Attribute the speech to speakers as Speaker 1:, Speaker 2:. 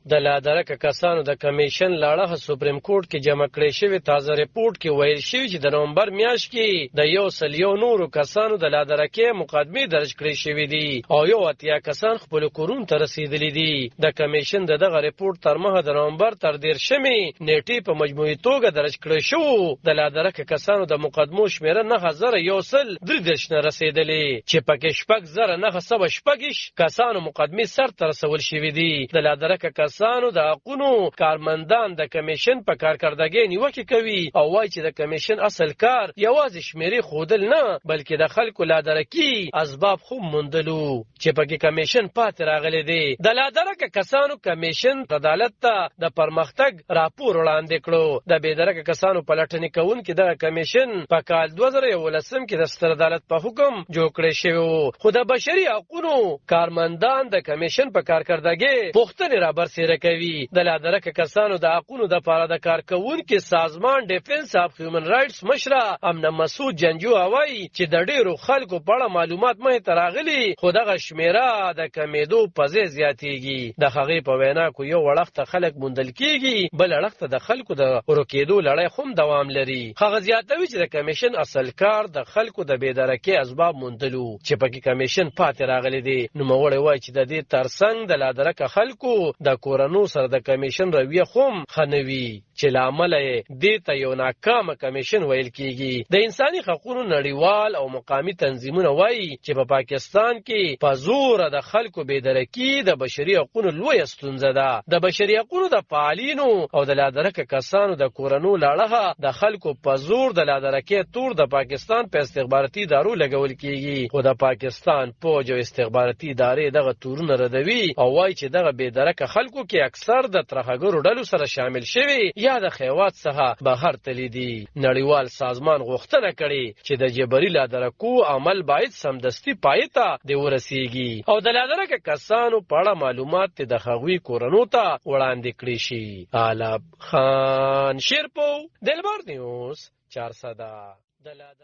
Speaker 1: د لادرکه کسانو د کمیشن لاړه سپریم کورټ کې جمع کړی شوی تازه ریپورت کې ویل شوی چې د نومبر میاشت کې د 101 نورو کسانو د لادرکه مقدمه درج کړی شوی دي او 80 کسان خپل کورون ته رسیدلی دي د کمیشن دغه ریپورت تر مخه د نومبر تر 13 نیټې په مجموعي توګه درج کړی شو د لادرکه کسانو د مقدمو شمیره 9113 رسیدلی چې پکې 8916 کسانو مقدمه سر ته رسول شوی دي د لادرکه کسانو د حقونو کارمندان د کمیشن په کارکردګۍ نیوکه کوي او وایي چې د کمیشن اصل کار یوازې شمیرې خودل نه بلکې د خلکو لادرکي اسباب خو موندلو چې پکې کمیشن پاتې راغلي دي د لادرکه کسانو کمیشن عدالت ته د پرمختګ راپور وړاندې کړو د بېدرکه کسانو پلټنې کوونکي د کمیشن په کال 2019 کې د ستر عدالت په حکم جوړ کړی شوی خو د بشري حقوقو کارمندان د کمیشن په کارکردګۍ پوښتنې را برسېره کوي د لادرکه کسانو د حقوقو د پاره د کارکونکو سازمان ډیفنس اف هیومن رائټس مشره امنه مسعود جنجو وایي چې د ډیرو خلکو په اړه معلومات مه تراغلي خو دغه شمیره د کمیدو په ځای زیاتېږي د هغې په وینا کو یو وړخت خلک موندل کیږي بل وړخت د خلکو د ورکېدو لړۍ هم دوام لري هغه زیاتوي چې د کمیشن اصل کار د خلکو د بېدرکۍ اسباب موندلو چې پکې کمیشن پاتې راغلي دي نوموړی وایي چې د دې ترڅنګ د لادرکه خلکو د کورنو سره د کمیشن رویه هم خنوي چې لامل یې دې ته یو ناکامه کمیشن ویل کیږي د انساني حقوقو نړیوال او مقامي تنظیمونه وایي چې په پاکستان کې په زور د خلکو بېدرکي د بشري حقوقو لویه ستونزه ده د بشري حقوقو د فعالینو او د لادرکه کسانو د کورنو لاړه د خلکو په زور د لادرکې تور د پاکستان په استخباراتي ادارو لګول کیږي خو د پاکستان فوج او استخباراتي ادارې دغه تورونه ردوي او وایي چې دغه بېدرکه خلکو کې اکثر د ترهګرو ډلو سره شامل شوي یا د خیوات څخه بهر تللی دي نړیوال سازمان غوښتنه کړې چې د جبري لادرکو عمل باید سمدستي پای ته د ورسیږي او د لادرکه کسانو په اړه معلومات د هغوی کورنو ته وړاندې کړي شي عالم خان شیرپو دلبر نیوز 400